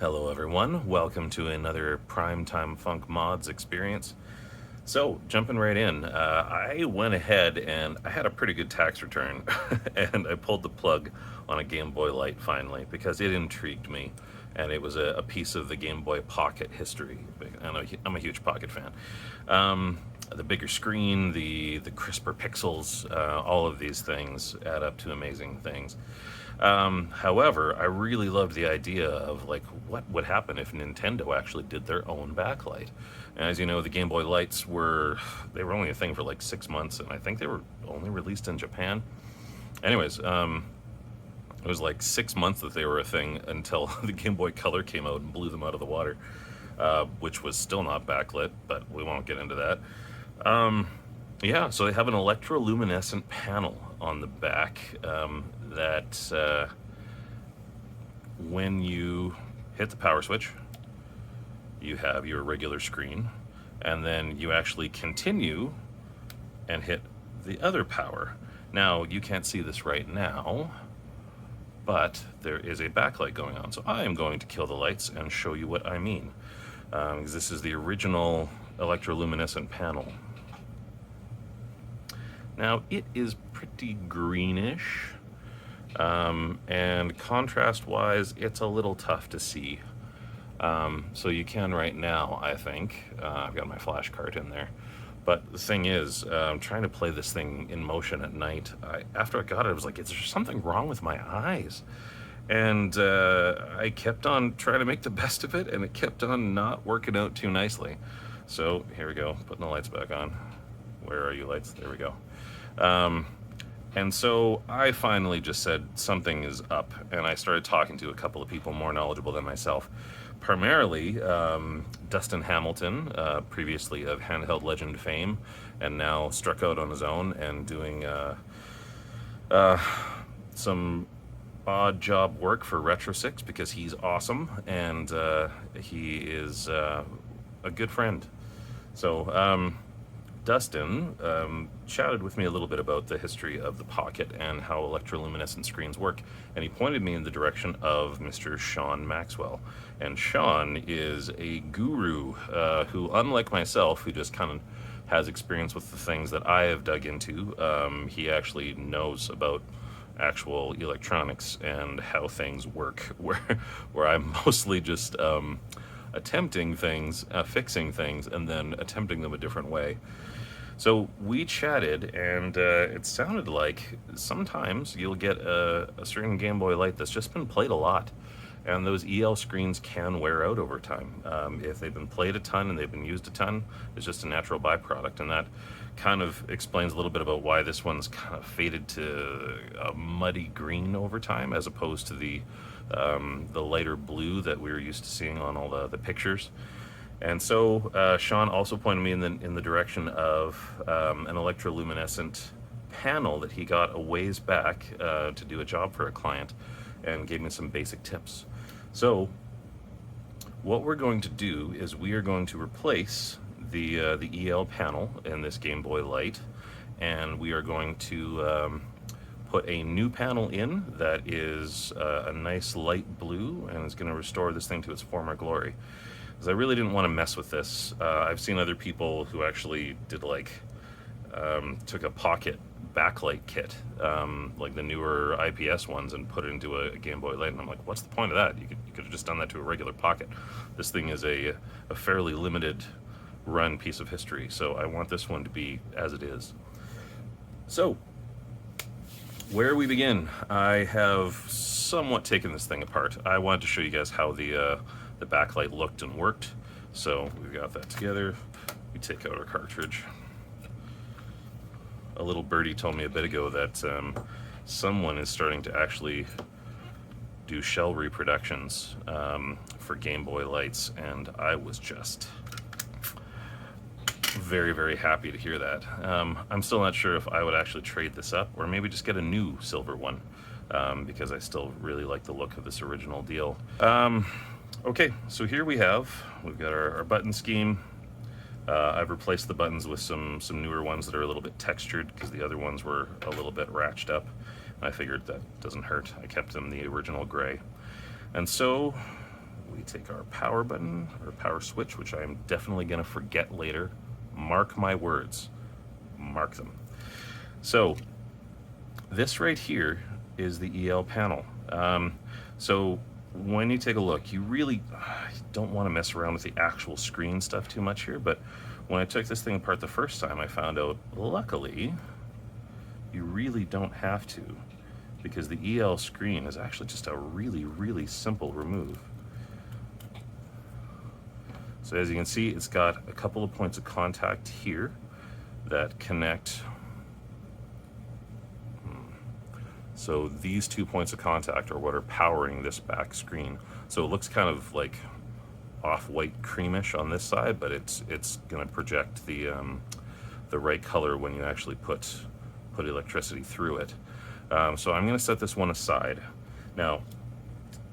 Hello everyone, welcome to another Primetime Funk Mods experience. So, jumping right in, I went ahead and I had a pretty good tax return and I pulled the plug on a Game Boy Light finally because it intrigued me and it was a piece of the Game Boy Pocket history. I'm a huge Pocket fan. The bigger screen, the crisper pixels, all of these things add up to amazing things. However, I really loved the idea of like what would happen if Nintendo actually did their own backlight. And as you know, the Game Boy Lights were only a thing for like 6 months, and I think they were only released in Japan. Anyways, it was like 6 months that they were a thing until the Game Boy Color came out and blew them out of the water, which was still not backlit, but we won't get into that. Yeah, so they have an electroluminescent panel on the back that when you hit the power switch, you have your regular screen, and then you actually continue and hit the other power. Now, you can't see this right now, but there is a backlight going on. So I am going to kill the lights and show you what I mean. Because this is the original electroluminescent panel. Now, it is pretty greenish, and contrast-wise, it's a little tough to see. So you can right now, I think. I've got my flash card in there. But the thing is, trying to play this thing in motion at night, after I got it, I was like, is there something wrong with my eyes? And I kept on trying to make the best of it, and it kept on not working out too nicely. So here we go, putting the lights back on. Where are you, lights? There we go. And so I finally just said something is up, and I started talking to a couple of people more knowledgeable than myself. Primarily Dustin Hamilton, previously of Handheld Legend fame, and now struck out on his own and doing some odd job work for Retro 6 because he's awesome and he is a good friend. So Dustin chatted with me a little bit about the history of the Pocket and how electroluminescent screens work, and he pointed me in the direction of Mr. Sean Maxwell. And Sean is a guru who, unlike myself, who just kind of has experience with the things that I have dug into, he actually knows about actual electronics and how things work, where I'm mostly just attempting things, fixing things, and then attempting them a different way. So we chatted, and it sounded like sometimes you'll get a certain Game Boy Light that's just been played a lot, and those EL screens can wear out over time. If they've been played a ton and they've been used a ton, it's just a natural byproduct, and that kind of explains a little bit about why this one's kind of faded to a muddy green over time, as opposed to the lighter blue that we were used to seeing on all the pictures. And so Sean also pointed me in the direction of an electroluminescent panel that he got a ways back to do a job for a client, and gave me some basic tips. So what we're going to do is we are going to replace the EL panel in this Game Boy Light, and we are going to put a new panel in that is a nice light blue, and is going to restore this thing to its former glory. Because I really didn't want to mess with this. I've seen other people who actually did like took a Pocket backlight kit, like the newer IPS ones, and put it into a Game Boy Light, and I'm like, what's the point of that? You could have just done that to a regular Pocket. This thing is a fairly limited run piece of history, so I want this one to be as it is. So where we begin, I have somewhat taken this thing apart. I wanted to show you guys how the backlight looked and worked. So we've got that together. We take out our cartridge. A little birdie told me a bit ago that someone is starting to actually do shell reproductions for Game Boy Lights, and I was just very, very happy to hear that. I'm still not sure if I would actually trade this up, or maybe just get a new silver one, because I still really like the look of this original deal. Okay, so here we've got our button scheme. I've replaced the buttons with some newer ones that are a little bit textured, because the other ones were a little bit ratched up. I figured that doesn't hurt. I kept them the original gray. And so we take our power button, or power switch, which I am definitely going to forget later. Mark my words. Mark them. So this right here is the EL panel. So when you take a look, you really don't want to mess around with the actual screen stuff too much here, but when I took this thing apart the first time, I found out, luckily, you really don't have to, because the EL screen is actually just a really, really simple remove. So as you can see, it's got a couple of points of contact here that connect. So these 2 points of contact are what are powering this back screen. So it looks kind of like off-white creamish on this side, but it's going to project the right color when you actually put electricity through it. So I'm going to set this one aside. Now,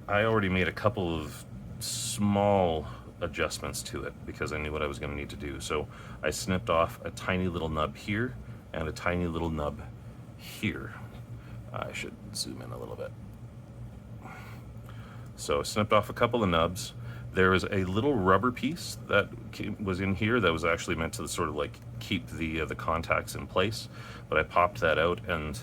I already made a couple of small adjustments to it because I knew what I was going to need to do. So I snipped off a tiny little nub here and a tiny little nub here. I should zoom in a little bit. So I snipped off a couple of nubs. There is a little rubber piece that was in here that was actually meant to sort of like keep the contacts in place, but I popped that out and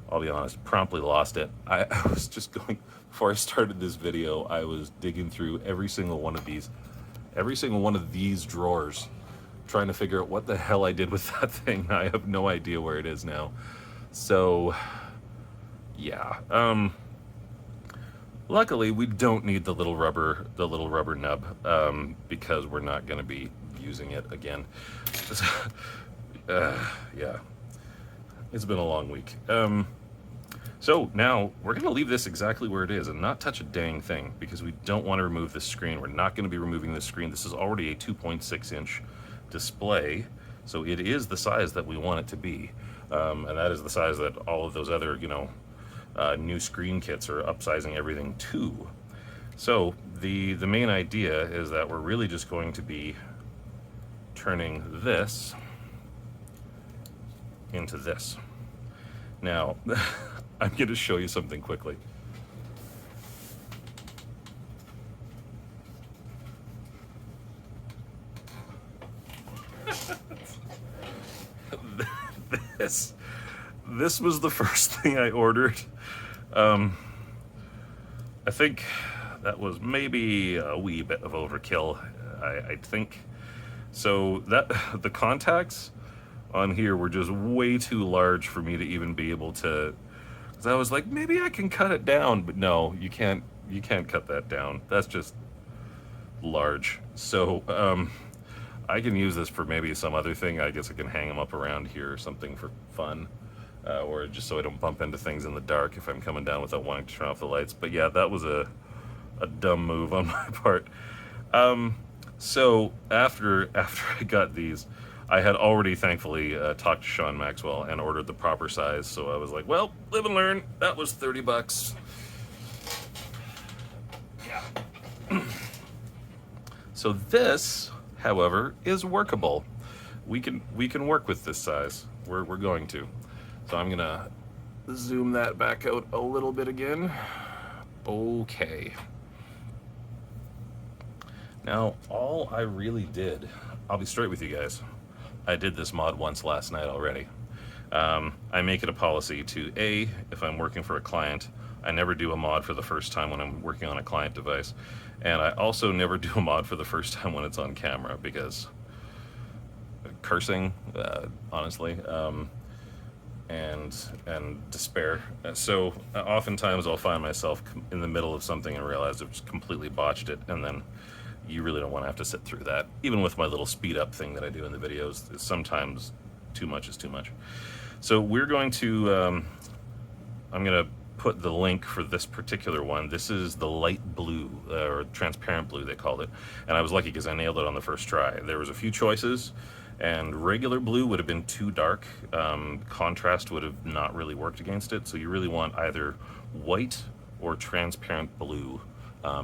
I'll be honest, promptly lost it. I was just going, before I started this video, I was digging through every single one of these drawers, trying to figure out what the hell I did with that thing. I have no idea where it is now. So, yeah. Luckily, we don't need the little rubber nub because we're not going to be using it again. Yeah, it's been a long week. So now we're going to leave this exactly where it is and not touch a dang thing because we don't want to remove this screen. We're not going to be removing this screen. This is already a 2.6-inch display, so it is the size that we want it to be. And that is the size that all of those other, new screen kits are upsizing everything to. So the main idea is that we're really just going to be turning this into this. Now, I'm going to show you something quickly. This was the first thing I ordered. I think that was maybe a wee bit of overkill, I think. So that the contacts on here were just way too large for me to even be able to, because I was like, maybe I can cut it down, but no, you can't cut that down. That's just large. So I can use this for maybe some other thing. I guess I can hang them up around here or something for fun, or just so I don't bump into things in the dark if I'm coming down without wanting to turn off the lights. But yeah, that was a dumb move on my part. So after I got these, I had already thankfully talked to Sean Maxwell and ordered the proper size. So I was like, well, live and learn. That was $30. Yeah. So this, however, is workable. We can work with this size. We're going to. So I'm gonna zoom that back out a little bit again. Okay. Now, all I really did, I'll be straight with you guys. I did this mod once last night already. I make it a policy to, if I'm working for a client, I never do a mod for the first time when I'm working on a client device. And I also never do a mod for the first time when it's on camera because cursing, honestly, and despair. So oftentimes I'll find myself in the middle of something and realize I've just completely botched it, and then you really don't want to have to sit through that. Even with my little speed up thing that I do in the videos, sometimes too much is too much. So we're going to, I'm going to put the link for this particular one. This is the light blue, or transparent blue they called it. And I was lucky because I nailed it on the first try. There was a few choices, and regular blue would have been too dark. Contrast would have not really worked against it. So you really want either white or transparent blue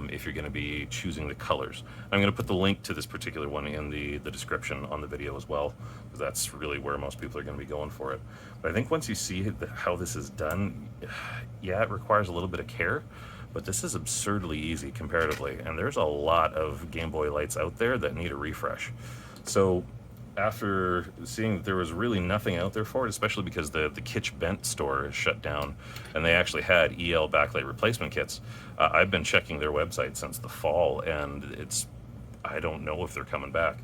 if you're going to be choosing the colors. I'm going to put the link to this particular one in the description on the video as well, because that's really where most people are going to be going for it. But I think once you see how this is done, yeah, it requires a little bit of care, but this is absurdly easy comparatively, and there's a lot of Game Boy Lights out there that need a refresh. So after seeing that there was really nothing out there for it, especially because the Kitsch Bent store is shut down and they actually had EL backlight replacement kits, I've been checking their website since the fall, and I don't know if they're coming back.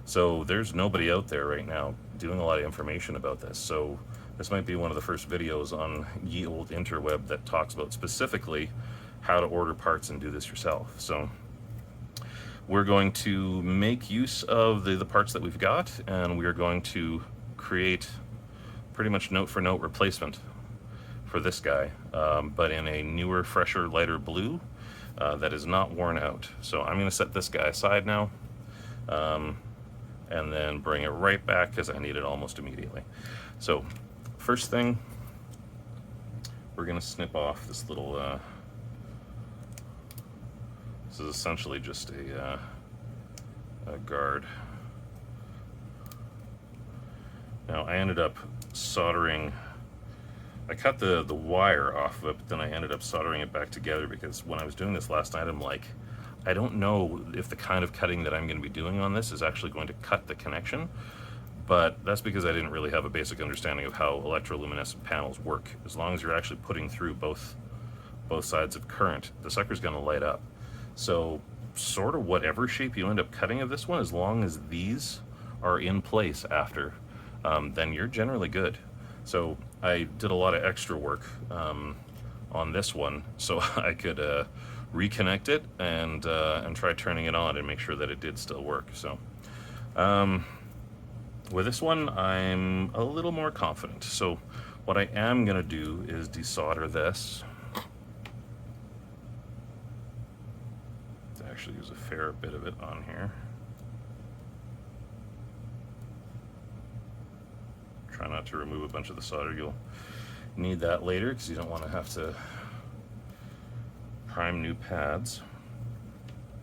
So there's nobody out there right now doing a lot of information about this. So this might be one of the first videos on ye old interweb that talks about specifically how to order parts and do this yourself. So we're going to make use of the parts that we've got, and we are going to create pretty much note for note replacement for this guy, but in a newer, fresher, lighter blue that is not worn out. So I'm going to set this guy aside now, and then bring it right back because I need it almost immediately. So first thing, we're going to snip off this little, this is essentially just a guard. Now I ended up soldering, I cut the wire off of it, but then I ended up soldering it back together because when I was doing this last night, I'm like, I don't know if the kind of cutting that I'm going to be doing on this is actually going to cut the connection, but that's because I didn't really have a basic understanding of how electroluminescent panels work. As long as you're actually putting through both sides of current, the sucker's going to light up. So sort of whatever shape you end up cutting of this one, as long as these are in place after, then you're generally good. So I did a lot of extra work on this one so I could reconnect it and try turning it on and make sure that it did still work. So with this one, I'm a little more confident. So what I am going to do is desolder this. To actually use a fair bit of it on here. Try not to remove a bunch of the solder. You'll need that later because you don't want to have to prime new pads.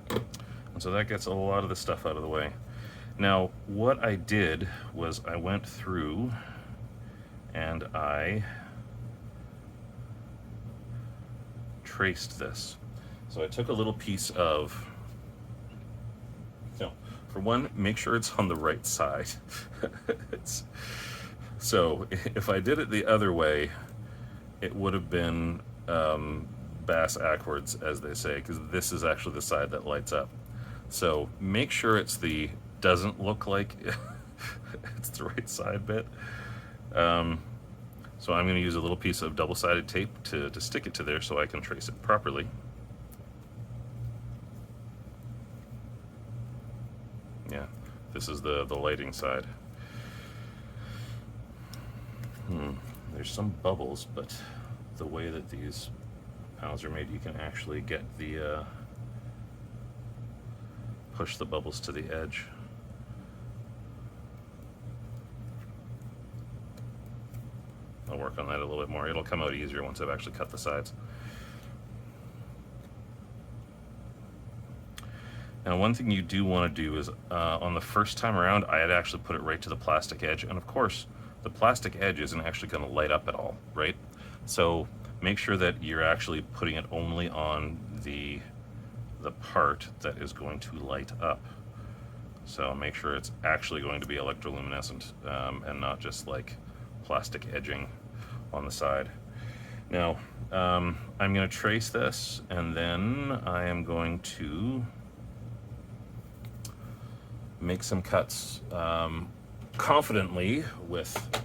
And so that gets a lot of the stuff out of the way. Now, what I did was I went through and I traced this. So I took a little piece of, for one, make sure it's on the right side. So if I did it the other way, it would have been bass backwards, as they say, because this is actually the side that lights up. So make sure it's doesn't look like it's the right side bit. So I'm going to use a little piece of double-sided tape to stick it to there so I can trace it properly. Yeah, this is the lighting side. There's some bubbles, but the way that these panels are made, you can actually get the push the bubbles to the edge. I'll work on that a little bit more. It'll come out easier once I've actually cut the sides. Now, one thing you do want to do is, on the first time around, I had actually put it right to the plastic edge, and of course, the plastic edge isn't actually going to light up at all, right? So make sure that you're actually putting it only on the part that is going to light up. So make sure it's actually going to be electroluminescent and not just like plastic edging on the side. Now, I'm going to trace this, and then I am going to make some cuts confidently with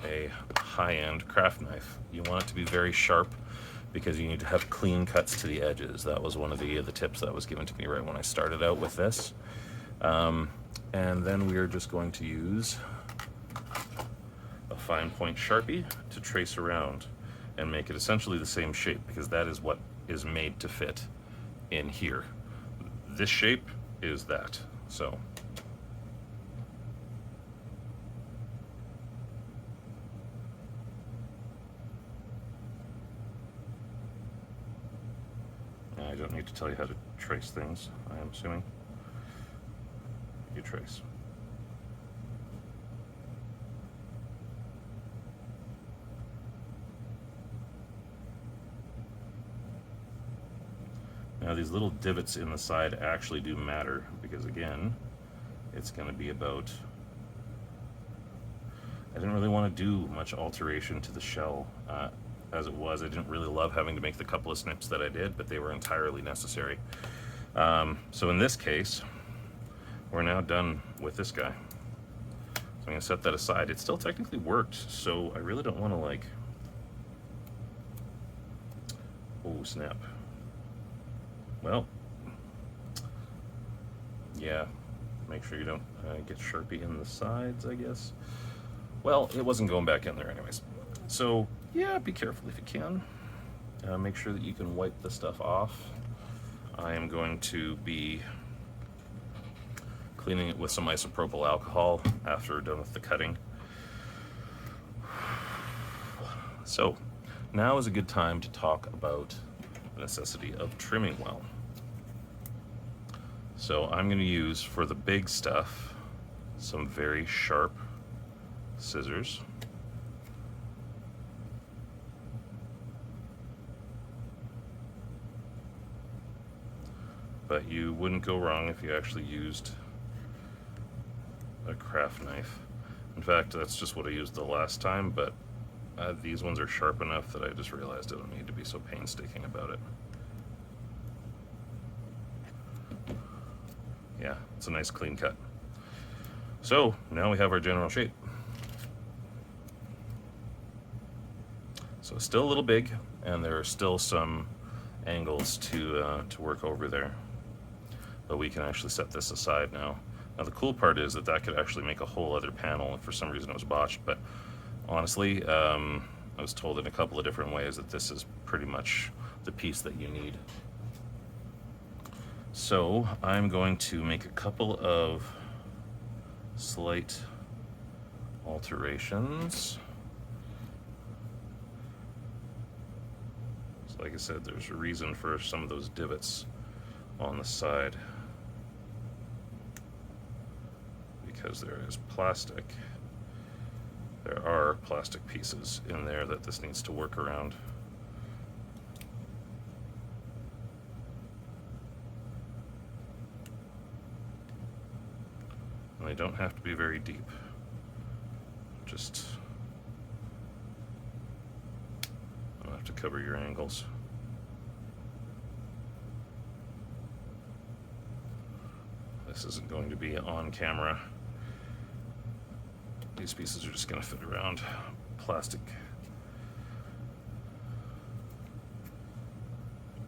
a high-end craft knife. You want it to be very sharp because you need to have clean cuts to the edges. That was one of the tips that was given to me right when I started out with this. And then we are just going to use a fine point Sharpie to trace around and make it essentially the same shape, because that is what is made to fit in here. This shape is that. So I don't need to tell you how to trace things, I am assuming. You trace. Now these little divots in the side actually do matter, because again, it's going to be about, I didn't really want to do much alteration to the shell as it was. I didn't really love having to make the couple of snips that I did, but they were entirely necessary. So in this case, we're now done with this guy. So I'm going to set that aside. It still technically worked, so I really don't want to like, oh snap. Well, yeah, make sure you don't get Sharpie in the sides, I guess. Well, it wasn't going back in there anyways. So yeah, be careful if you can. Make sure that you can wipe the stuff off. I am going to be cleaning it with some isopropyl alcohol after we're done with the cutting. So now is a good time to talk about the necessity of trimming well. So I'm going to use, for the big stuff, some very sharp scissors. But you wouldn't go wrong if you actually used a craft knife. In fact, that's just what I used the last time, but these ones are sharp enough that I just realized I don't need to be so painstaking about it. Yeah, it's a nice clean cut. So now we have our general shape. So it's still a little big, and there are still some angles to work over there. But we can actually set this aside now. Now the cool part is that could actually make a whole other panel, and for some reason it was botched, but honestly, I was told in a couple of different ways that this is pretty much the piece that you need. So I'm going to make a couple of slight alterations. So like I said, there's a reason for some of those divots on the side, because there is plastic. There are plastic pieces in there that this needs to work around. And they don't have to be very deep. Just enough to cover your angles. This isn't going to be on camera. These pieces are just going to fit around plastic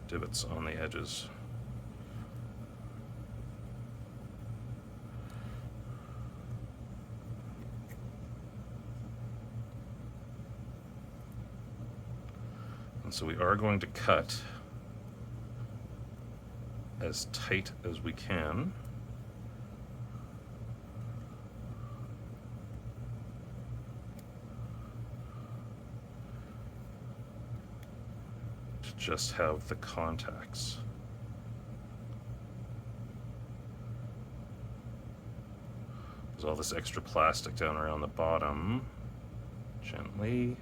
divots on the edges. And so we are going to cut as tight as we can. To just have the contacts. There's all this extra plastic down around the bottom. Gently.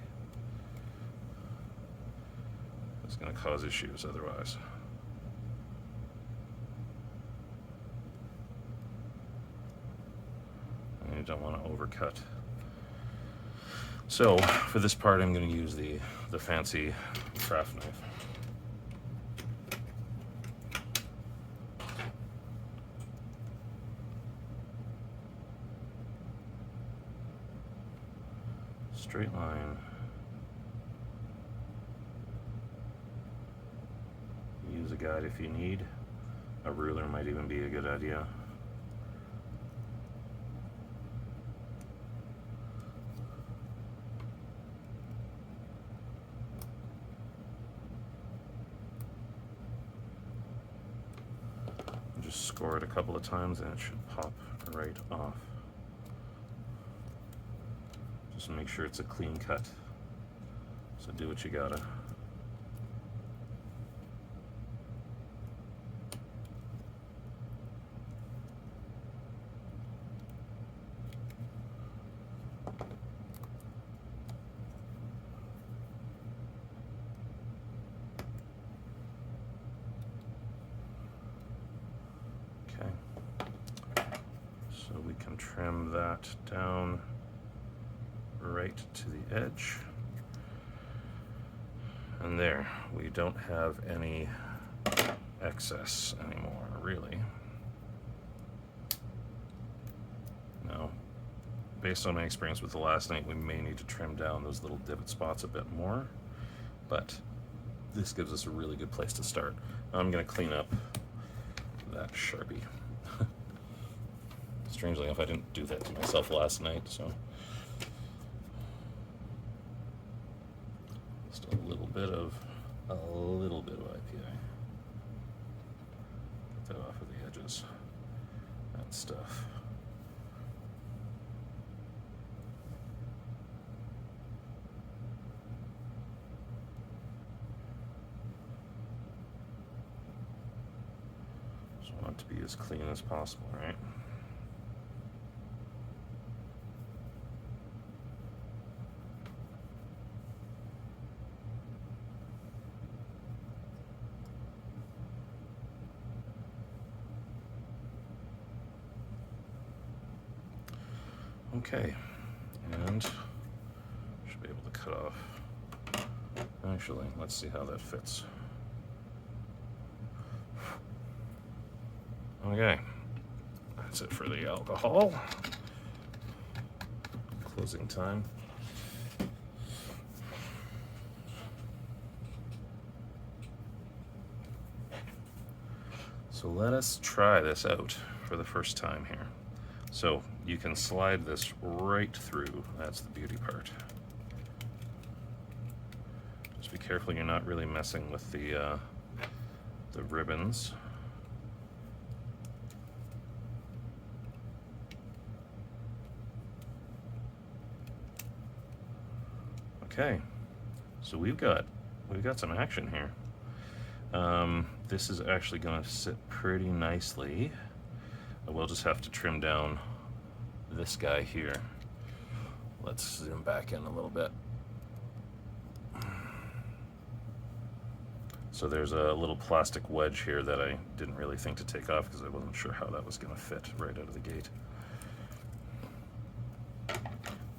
It's going to cause issues otherwise. And you don't want to overcut. So for this part, I'm going to use the fancy craft knife. Straight line. Use a guide if you need. A ruler might even be a good idea. Just score it a couple of times and it should pop right off. Just make sure it's a clean cut. So do what you gotta. that down right to the edge. And there, we don't have any excess anymore, really. Now, based on my experience with the last night, we may need to trim down those little divot spots a bit more, but this gives us a really good place to start. I'm going to clean up that Sharpie. Strangely enough, I didn't do that to myself last night, so just a little bit of IPA. Get that off of the edges. That stuff. Just want it to be as clean as possible, right? Okay, and should be able to cut off. Actually, let's see how that fits. Okay, that's it for the alcohol. Closing time. So let us try this out for the first time here. So you can slide this right through. That's the beauty part. Just be careful you're not really messing with the ribbons. Okay, so we've got some action here. This is actually going to sit pretty nicely. We'll just have to trim down this guy here. Let's zoom back in a little bit. So there's a little plastic wedge here that I didn't really think to take off because I wasn't sure how that was going to fit right out of the gate.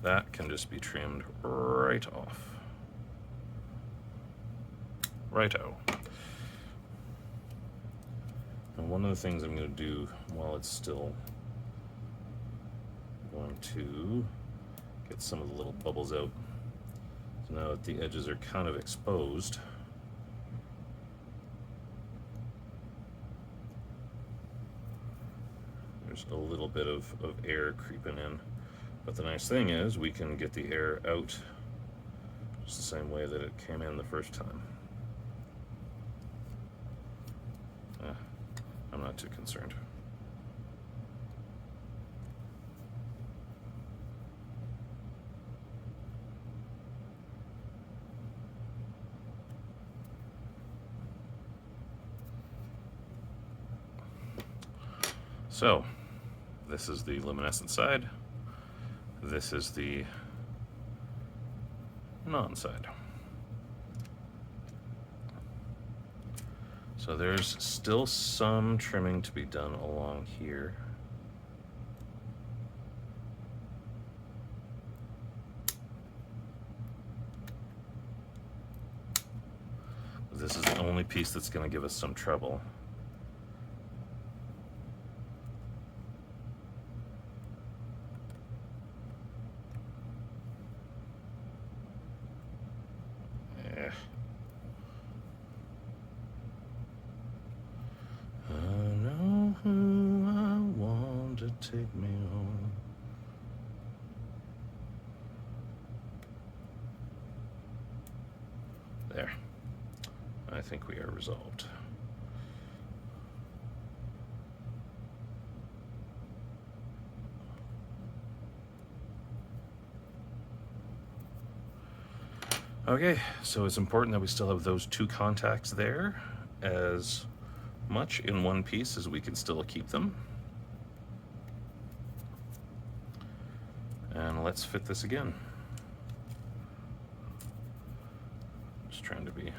That can just be trimmed right off. Righto. And one of the things I'm going to do while it's still going to get some of the little bubbles out. So now that the edges are kind of exposed, there's a little bit of air creeping in. But the nice thing is we can get the air out just the same way that it came in the first time. I'm not too concerned. So, this is the luminescent side. This is the non-side. So there's still some trimming to be done along here. This is the only piece that's going to give us some trouble. Take me home. There. I think we are resolved. Okay, so it's important that we still have those two contacts there as much in one piece as we can still keep them. And let's fit this again. Just trying to be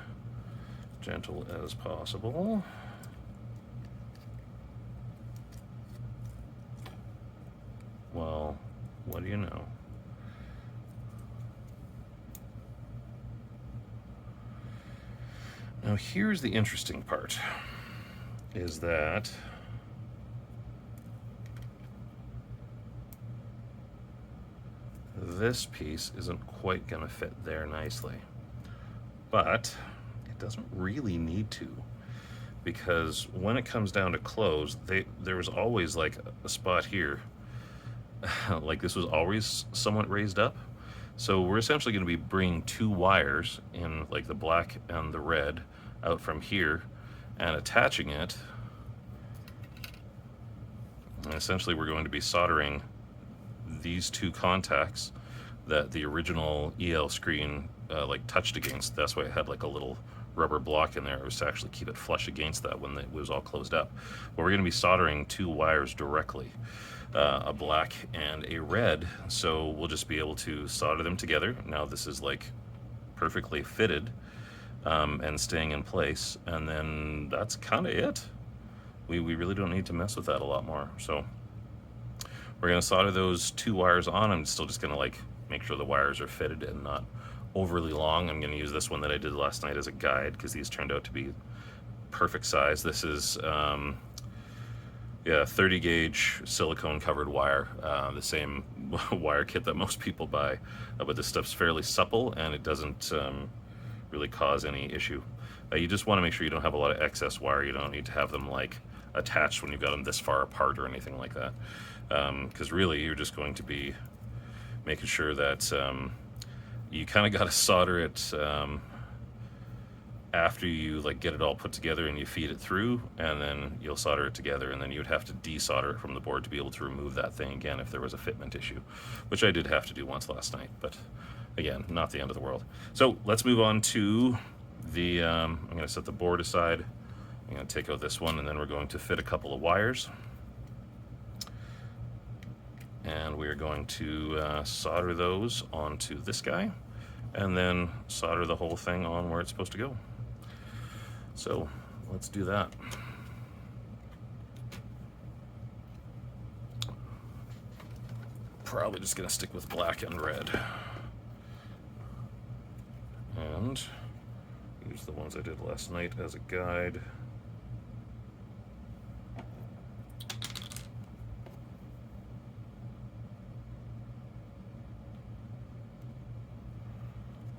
gentle as possible. While What do you know? Now here's the interesting part, is that this piece isn't quite going to fit there nicely. But it doesn't really need to, because when it comes down to close, there was always like a spot here. Like this was always somewhat raised up. So we're essentially going to be bringing two wires in, like the black and the red, out from here and attaching it. And essentially we're going to be soldering these two contacts that the original EL screen like touched against. That's why it had like a little rubber block in there. It was to actually keep it flush against that when it was all closed up. But we're going to be soldering two wires directly, a black and a red. So we'll just be able to solder them together. Now this is like perfectly fitted and staying in place. And then that's kind of it. We really don't need to mess with that a lot more. So we're going to solder those two wires on. I'm still just going to like make sure the wires are fitted and not overly long. I'm going to use this one that I did last night as a guide because these turned out to be perfect size. This is yeah, 30 gauge silicone covered wire, the same wire kit that most people buy, but this stuff's fairly supple and it doesn't really cause any issue. You just want to make sure you don't have a lot of excess wire. You don't need to have them like attached when you've got them this far apart or anything like that, because really you're just going to be making sure that you kind of got to solder it after you like get it all put together and you feed it through, and then you'll solder it together, and then you would have to desolder it from the board to be able to remove that thing again if there was a fitment issue, which I did have to do once last night, but again, not the end of the world. So let's move on to the, I'm going to set the board aside. I'm going to take out this one, and then we're going to fit a couple of wires. And we're going to solder those onto this guy, and then solder the whole thing on where it's supposed to go. So let's do that. Probably just going to stick with black and red. And use the ones I did last night as a guide.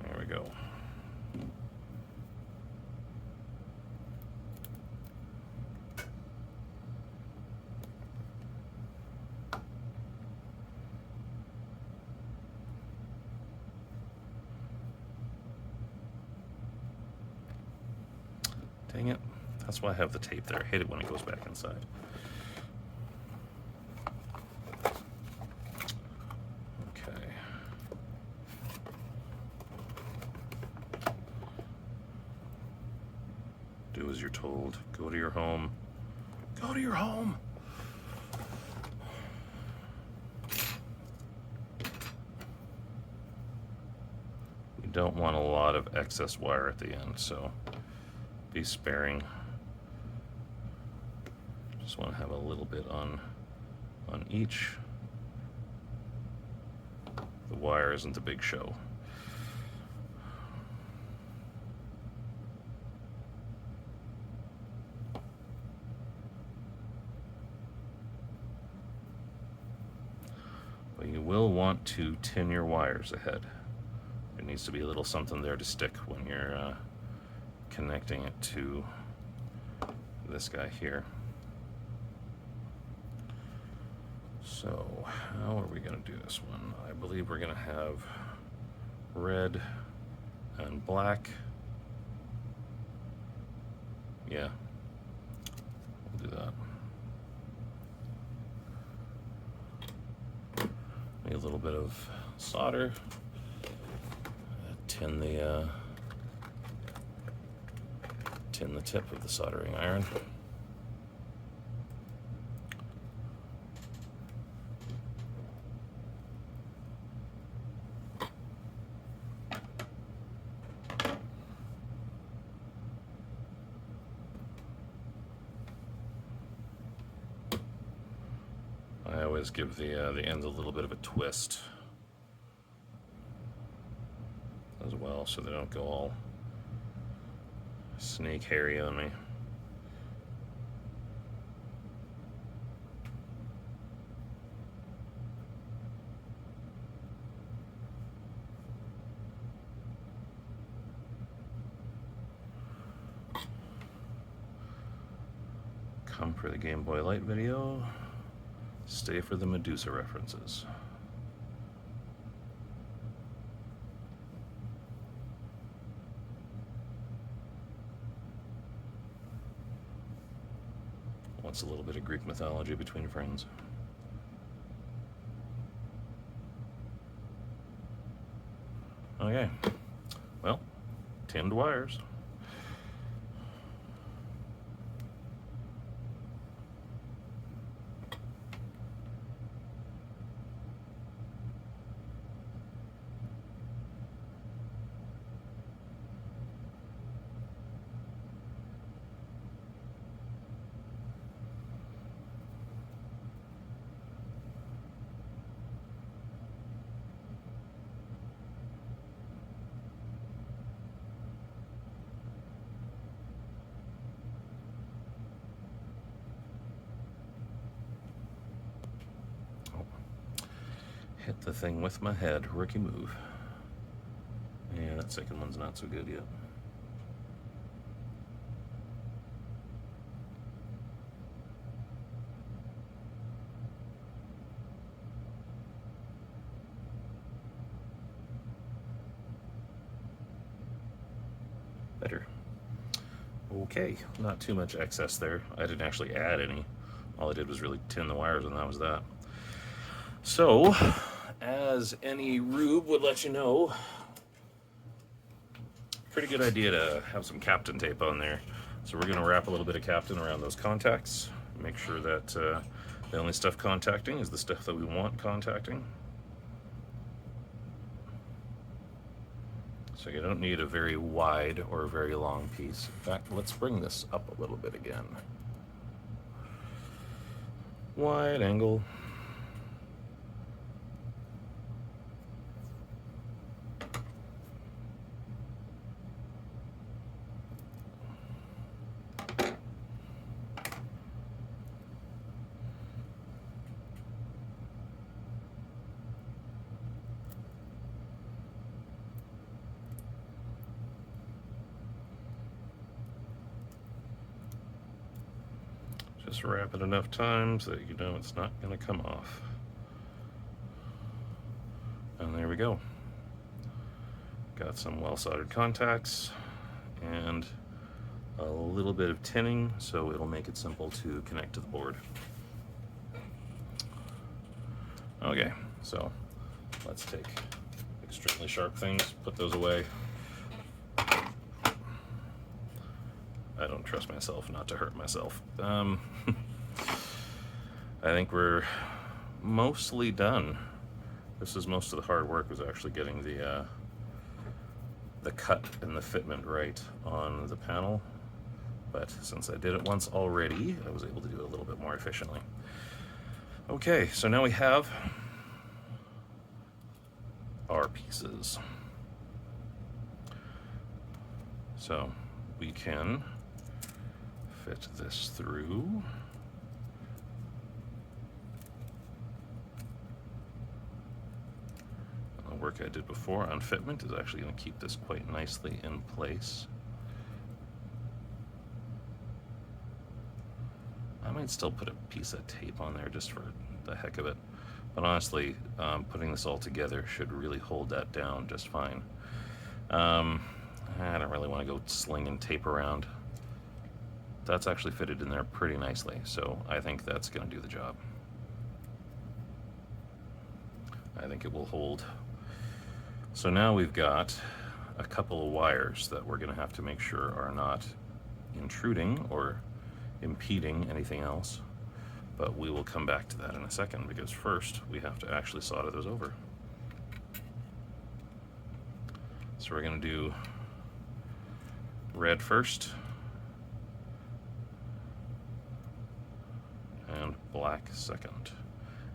There we go. Dang it. That's why I have the tape there. I hate it when it goes back inside. Okay. Do as you're told. Go to your home. Go to your home! You don't want a lot of excess wire at the end, so be sparing. Just want to have a little bit on each. The wire isn't the big show. But you will want to tin your wires ahead. There needs to be a little something there to stick when you're connecting it to this guy here. So how are we going to do this one? I believe we're going to have red and black. Yeah, we'll do that. Need a little bit of solder. Tin the tip of the soldering iron. I always give the ends a little bit of a twist as well, so they don't go all snake hairy on me. Come for the Gameboy Light video, stay for the Medusa references. What's a little bit of Greek mythology between friends? Okay, well, tinned wires. Hit the thing with my head, rookie move. Yeah, that second one's not so good yet. Better. Okay, not too much excess there. I didn't actually add any. All I did was really tin the wires, and that was that. So, as any rube would let you know, pretty good idea to have some Captain tape on there. So we're going to wrap a little bit of Captain around those contacts. Make sure that the only stuff contacting is the stuff that we want contacting. So you don't need a very wide or a very long piece. In fact, let's bring this up a little bit again. Wide angle. Just wrap it enough times that you know it's not going to come off. And there we go. Got some well soldered contacts and a little bit of tinning, so it'll make it simple to connect to the board. Okay, so let's take extremely sharp things, put those away. I don't trust myself not to hurt myself. I think we're mostly done. This is most of the hard work, was actually getting the cut and the fitment right on the panel. But since I did it once already, I was able to do it a little bit more efficiently. Okay, so now we have our pieces. So we can fit this through. The work I did before on fitment is actually going to keep this quite nicely in place. I might still put a piece of tape on there just for the heck of it, but honestly, putting this all together should really hold that down just fine. I don't really want to go slinging tape around. That's actually fitted in there pretty nicely, so I think that's going to do the job. I think it will hold. So now we've got a couple of wires that we're going to have to make sure are not intruding or impeding anything else, but we will come back to that in a second, because first we have to actually solder those over. So we're going to do red first and black second,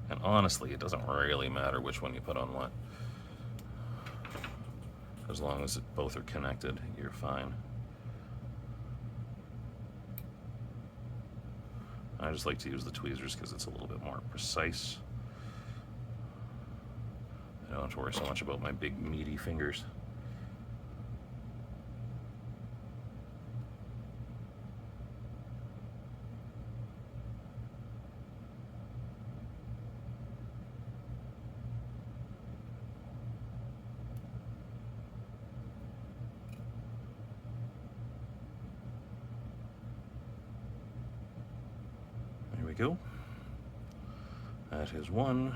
And honestly, it doesn't really matter which one you put on what. As long as both are connected, you're fine. I just like to use the tweezers because it's a little bit more precise. I don't have to worry so much about my big meaty fingers. There we go. That is one.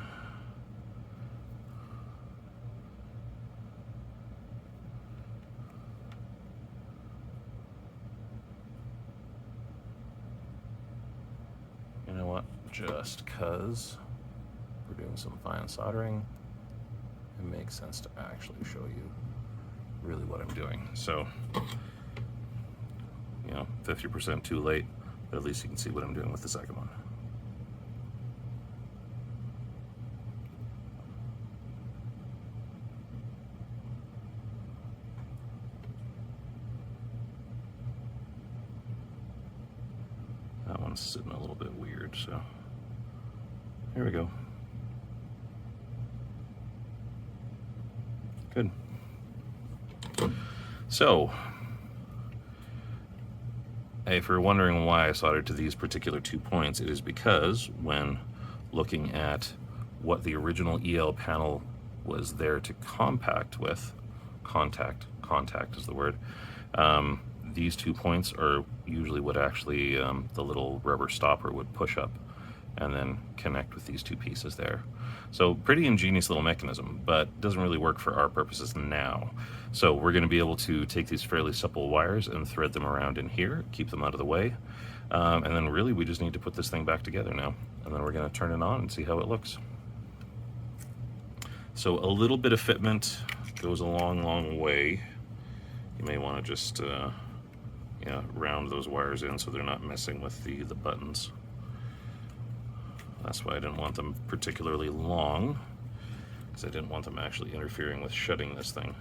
You know what? Just because we're doing some fine soldering, it makes sense to actually show you really what I'm doing. So, you know, 50% too late, but at least you can see what I'm doing with the second one. That one's sitting a little bit weird, so here we go. Good. So, if you're wondering why I soldered to these particular 2 points, it is because when looking at what the original EL panel was there to contact is the word, these 2 points are usually what actually the little rubber stopper would push up and then connect with these 2 pieces there. So pretty ingenious little mechanism, but doesn't really work for our purposes now. So we're going to be able to take these fairly supple wires and thread them around in here, keep them out of the way, and then really we just need to put this thing back together now, and then we're going to turn it on and see how it looks. So a little bit of fitment goes a long way. You may want to just round those wires in so they're not messing with the buttons. That's why I didn't want them particularly long, because I didn't want them actually interfering with shutting this thing.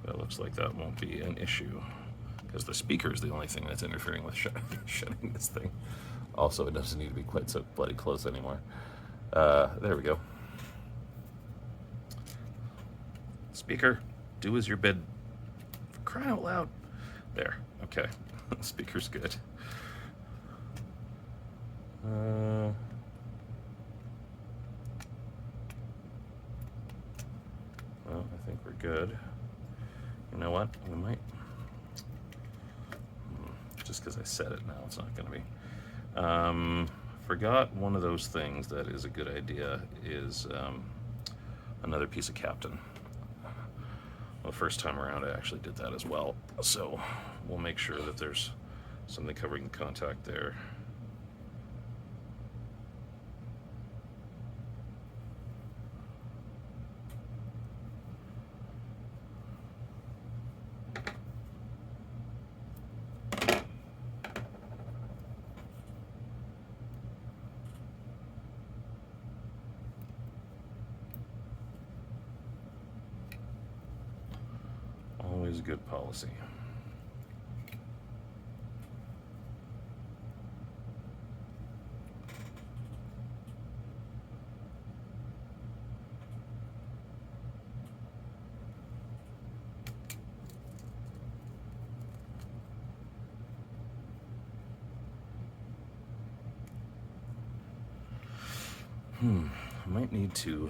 But it looks like that won't be an issue, because the speaker is the only thing that's interfering with shutting this thing. Also, it doesn't need to be quite so bloody close anymore. There we go. Speaker, do as you're bid. For crying out loud. There, okay. Speaker's good. Well, I think we're good. You know what? We might. Just because I said it now, it's not going to be. Forgot one of those things that is a good idea is another piece of Captain. Well, the first time around, I actually did that as well. So we'll make sure that there's something covering the contact there. Always good policy. I might need to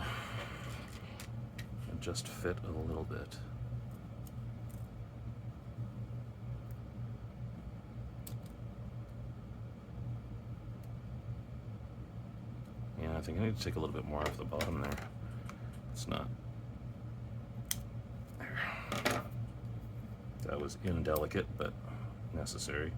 adjust fit a little bit. Yeah, I think I need to take a little bit more off the bottom there. It's not. There. That was indelicate, but necessary.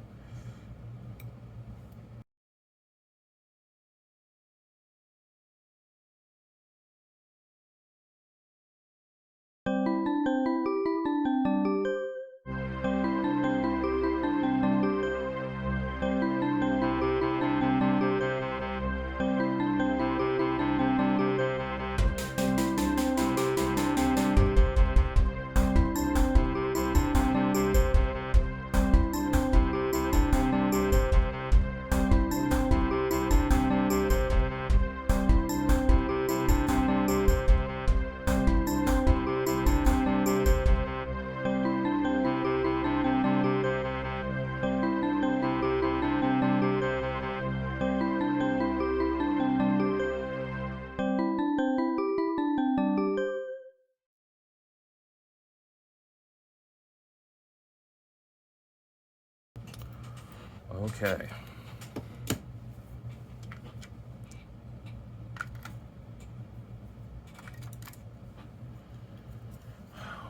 Okay.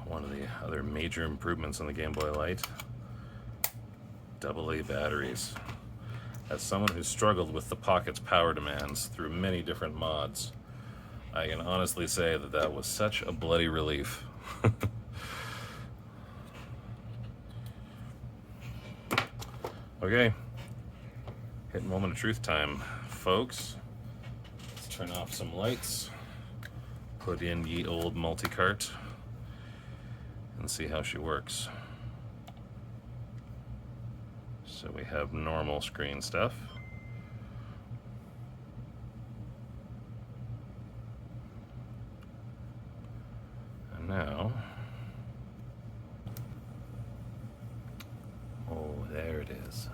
One of the other major improvements on the Game Boy Light, AA batteries. As someone who struggled with the Pocket's power demands through many different mods, I can honestly say that that was such a bloody relief. Okay, hit moment of truth time, folks. Let's turn off some lights, put in ye old multi-cart, and see how she works. So we have normal screen stuff. And now, oh, there it is.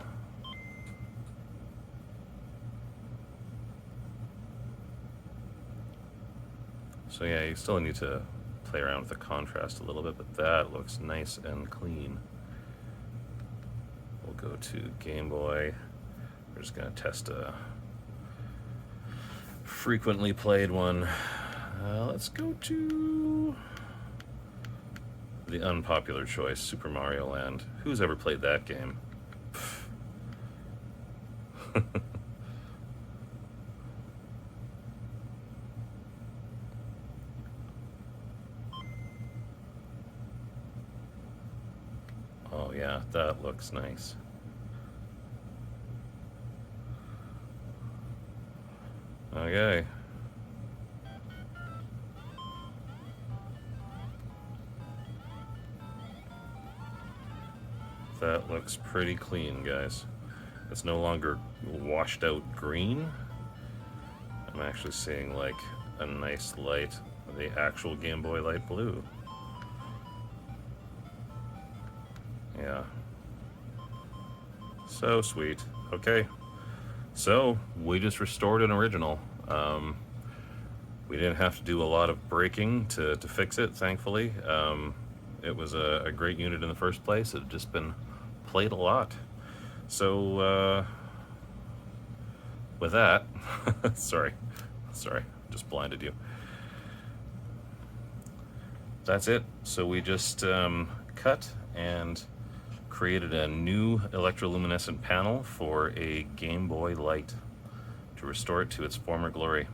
So yeah, you still need to play around with the contrast a little bit, but that looks nice and clean. We'll go to Game Boy. We're just gonna test a frequently played one. Let's go to the unpopular choice, Super Mario Land. Who's ever played that game? Oh yeah, that looks nice. Okay. That looks pretty clean, guys. It's no longer washed out green. I'm actually seeing like a nice light, the actual Game Boy Light blue. Yeah. So sweet. Okay. So we just restored an original. We didn't have to do a lot of breaking to fix it, thankfully. It was a great unit in the first place. It had just been played a lot. So with that, sorry, just blinded you. That's it. So we just cut and created a new electroluminescent panel for a Game Boy Light to restore it to its former glory.